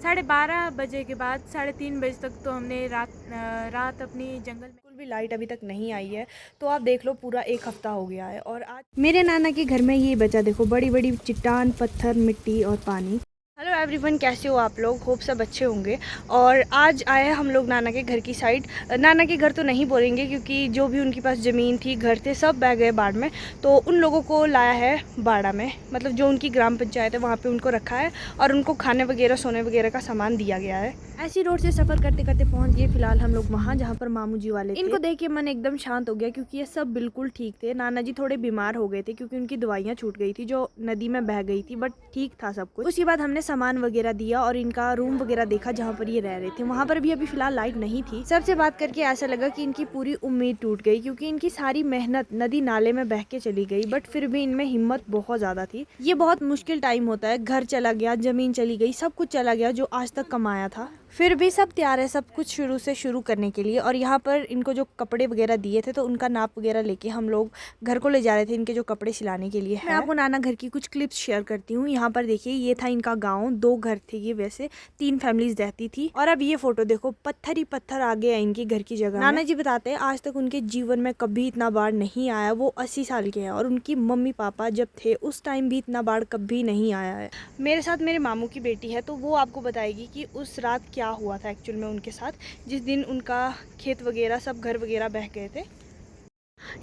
12:30 बजे के बाद 3:30 बजे तक तो हमने रात अपनी जंगल में, बिल्कुल भी लाइट अभी तक नहीं आई है। तो आप देख लो पूरा एक हफ्ता हो गया है और आज मेरे नाना के घर में ये बचा, देखो बड़ी बड़ी चट्टान, पत्थर, मिट्टी और पानी। हेलो एवरीवन, कैसे हो आप लोग? होप सब अच्छे होंगे। और आज आए हैं हम लोग नाना के घर की साइड। नाना के घर तो नहीं बोलेंगे क्योंकि जो भी उनके पास ज़मीन थी, घर थे, सब बह गए बाढ़ में। तो उन लोगों को लाया है बाड़ा में, मतलब जो उनकी ग्राम पंचायत है वहाँ पे उनको रखा है और उनको खाने वगैरह, सोने वगैरह का सामान दिया गया है। ऐसी रोड से सफ़र करते करते पहुँच गए फिलहाल हम लोग वहाँ जहाँ पर मामू जी वाले थे। इनको देख के मन एकदम शांत हो गया क्योंकि ये सब बिल्कुल ठीक थे। नाना जी थोड़े बीमार हो गए थे क्योंकि उनकी दवाइयाँ छूट गई थी जो नदी में बह गई थी, बट ठीक था सब कुछ। उसके बाद हमने सामान वगैरह दिया और इनका रूम वगैरह देखा जहाँ पर ये रह रहे थे। वहाँ पर भी अभी फिलहाल लाइट नहीं थी। सबसे बात करके ऐसा लगा कि इनकी पूरी उम्मीद टूट गई क्योंकि इनकी सारी मेहनत नदी नाले में बह के चली गई, बट फिर भी इनमें हिम्मत बहुत ज़्यादा थी। ये बहुत मुश्किल टाइम होता है, घर चला गया, ज़मीन चली गई, सब कुछ चला गया जो आज तक कमाया था। फिर भी सब तैयार है सब कुछ शुरू से शुरू करने के लिए। और यहाँ पर इनको जो कपड़े वगैरह दिए थे तो उनका नाप वगैरह लेके हम लोग घर को ले जा रहे थे इनके जो कपड़े सिलाने के लिए। मैं आपको नाना घर की कुछ क्लिप्स शेयर करती हूँ। यहाँ पर देखिए, ये था इनका गाँव, 2 घर थे ये, वैसे 3 फैमिलीज रहती थी। और अब ये फोटो देखो, पत्थर ही पत्थर आ गया इनके घर की जगह। नाना जी बताते हैं आज तक उनके जीवन में कभी इतना बाढ़ नहीं आया। वो 80 साल के हैं और उनकी मम्मी पापा जब थे उस टाइम भी इतना बाढ़ कभी नहीं आया है। मेरे साथ मेरे मामू की बेटी है तो वो आपको बताएगी कि उस रात क्या हुआ था एक्चुअल में उनके साथ, जिस दिन उनका खेत वगैरह सब घर वगैरह बह गए थे।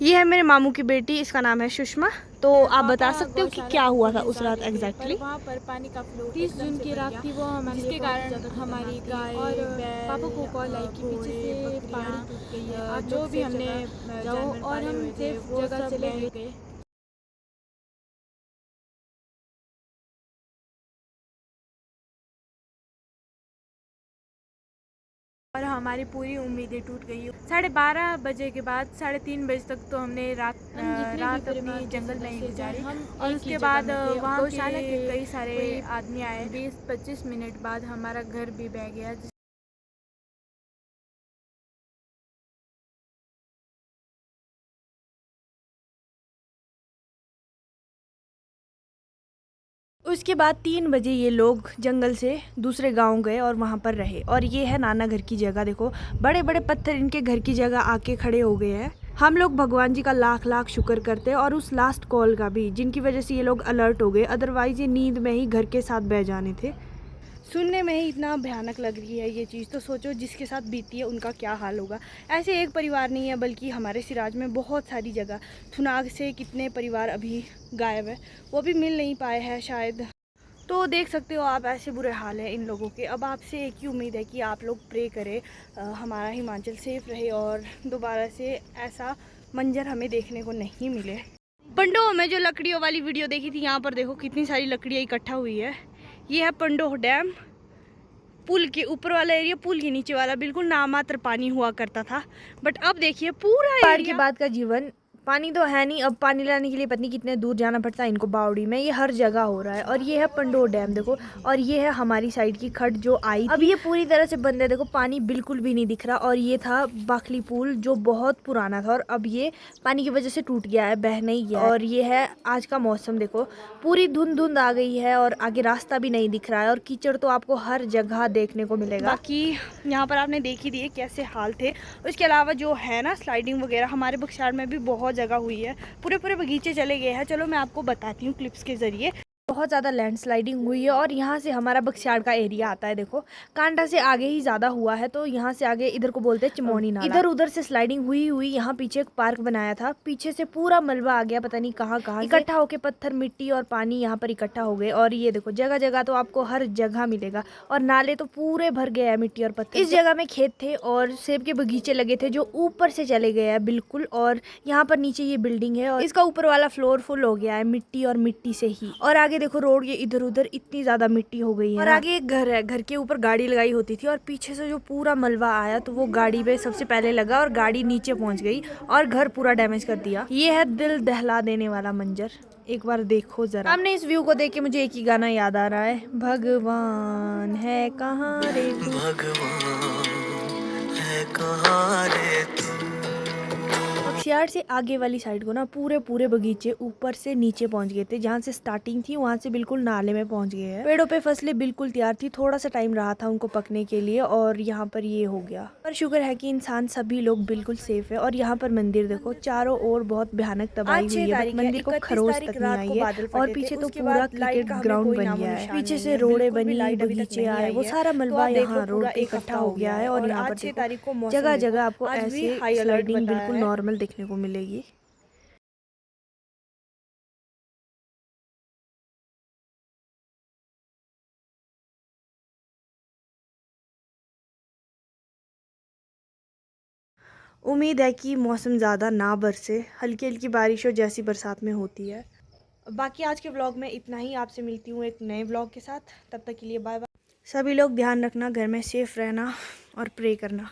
ये है मेरे मामू की बेटी, इसका नाम है सुषमा। तो आप बता सकते हो कि क्या हुआ था उस रात एग्जैक्टली? वहाँ पर पानी का फ्लो 30 जून की रात थी वो, जिसके कारण हमारी गाय और पापा को कॉल आई कि पीछे से पहाड़ी टूट गई है, जो भी हमने जाओ और हम सेफ जगह चले गए। और हमारी पूरी उम्मीदें टूट गई। 12:30 बजे के बाद 3:30 बजे तक तो हमने रात अपनी जंगल में ही गुजारी। और उसके बाद वहाँ गौशाला के कई सारे आदमी आए। 20-25 मिनट बाद हमारा घर भी बह गया। उसके बाद 3 बजे ये लोग जंगल से दूसरे गांव गए और वहां पर रहे। और ये है नाना घर की जगह, देखो बड़े बड़े पत्थर इनके घर की जगह आके खड़े हो गए हैं। हम लोग भगवान जी का लाख लाख शुक्र करते हैं और उस लास्ट कॉल का भी, जिनकी वजह से ये लोग अलर्ट हो गए, अदरवाइज ये नींद में ही घर के साथ बह जाने थे। सुनने में ही इतना भयानक लग रही है ये चीज़, तो सोचो जिसके साथ बीती है उनका क्या हाल होगा। ऐसे एक परिवार नहीं है बल्कि हमारे सिराज में बहुत सारी जगह, थुनाग से कितने परिवार अभी गायब है, वो भी मिल नहीं पाए हैं शायद। तो देख सकते हो आप, ऐसे बुरे हाल है इन लोगों के। अब आपसे एक ही उम्मीद है कि आप लोग प्रे करें हमारा हिमाचल सेफ रहे और दोबारा से ऐसा मंजर हमें देखने को नहीं मिले। पंडोह में जो लकड़ियों वाली वीडियो देखी थी, यहाँ पर देखो कितनी सारी लकड़ियाँ इकट्ठा हुई है। ये है पंडोह डैम, पुल के ऊपर वाला एरिया, पुल के नीचे वाला बिल्कुल नामात्र पानी हुआ करता था, बट अब देखिए पूरा बाढ़ के बाद का जीवन। पानी तो है नहीं, अब पानी लाने के लिए पता नहीं कितने दूर जाना पड़ता है इनको बावड़ी में। ये हर जगह हो रहा है। और ये है पंडोह डैम देखो, और ये है हमारी साइड की खट जो आई। अब ये पूरी तरह से बंद है, देखो पानी बिल्कुल भी नहीं दिख रहा। और ये था बाखली पुल जो बहुत पुराना था और अब ये पानी की वजह से टूट गया है, बह नहीं गया। और ये है आज का मौसम, देखो पूरी धुंध धुंध आ गई है और आगे रास्ता भी नहीं दिख रहा है और कीचड़ तो आपको हर जगह देखने को मिलेगा। बाकी यहाँ पर आपने देख ही दिए कैसे हाल थे। उसके अलावा जो है ना स्लाइडिंग वगैरह, हमारे बख्तियार में भी बहुत जगह हुई है, पूरे पूरे बगीचे चले गए हैं। चलो मैं आपको बताती हूँ क्लिप्स के जरिए। बहुत ज़्यादा लैंडस्लाइडिंग हुई है और यहाँ से हमारा बख्तियार का एरिया आता है, देखो कांडा से आगे ही ज़्यादा हुआ है। तो यहाँ से आगे इधर को बोलते हैं चिमोनी नाला। इधर उधर से स्लाइडिंग हुई हुई। यहाँ पीछे एक पार्क बनाया था, पीछे से पूरा मलबा आ गया, पता नहीं कहाँ कहाँ इकट्ठा होके पत्थर, मिट्टी और पानी यहाँ पर इकट्ठा हो गए। और ये देखो जगह जगह तो आपको हर जगह मिलेगा और नाले तो पूरे भर गए हैं मिट्टी और पत्थर। इस जगह में खेत थे और सेब के बगीचे लगे थे जो ऊपर से चले गए हैं बिल्कुल। और यहाँ पर नीचे ये बिल्डिंग है और इसका ऊपर वाला फ्लोर फुल हो गया है मिट्टी और मिट्टी से ही। और आगे देखो रोड, ये इधर उधर इतनी ज्यादा मिट्टी हो गई है। और आगे एक घर है, घर के ऊपर गाड़ी लगाई होती थी और पीछे से जो पूरा मलबा आया तो वो गाड़ी पे सबसे पहले लगा और गाड़ी नीचे पहुंच गई और घर पूरा डैमेज कर दिया। ये है दिल दहला देने वाला मंजर, एक बार देखो जरा। हमने इस व्यू को देख के मुझे एक ही गाना याद आ रहा है, भगवान है कहाँ रे तू, भगवान है कहाँ रे तू। सियाड़ से आगे वाली साइड को ना पूरे बगीचे ऊपर से नीचे पहुंच गए थे। जहाँ से स्टार्टिंग थी वहाँ से बिल्कुल नाले में पहुंच गए हैं। पेड़ों पे फसलें बिल्कुल तैयार थी, थोड़ा सा टाइम रहा था उनको पकने के लिए और यहाँ पर ये हो गया। पर शुक्र है कि इंसान सभी लोग बिल्कुल सेफ है। और यहाँ पर मंदिर देखो, चारों ओर बहुत भयानक तबाही हुई है, मंदिर को खरोच तक नहीं आई है। और पीछे तो पूरा क्रिकेट ग्राउंड बन गया है, पीछे से रोडें बनी, बगीचे आए, वो सारा मलबा यहाँ रोड पे इकट्ठा हो गया है। और यहाँ पर जगह जगह आपको ऐसे स्लाइडिंग बिल्कुल नॉर्मल देखने को मिलेगी। उम्मीद है कि मौसम ज़्यादा ना बरसे, हल्की हल्की बारिश हो जैसी बरसात में होती है। बाकी आज के व्लॉग में इतना ही। आपसे मिलती हूँ एक नए व्लॉग के साथ, तब तक के लिए बाय बाय। सभी लोग ध्यान रखना, घर में सेफ रहना और प्रे करना।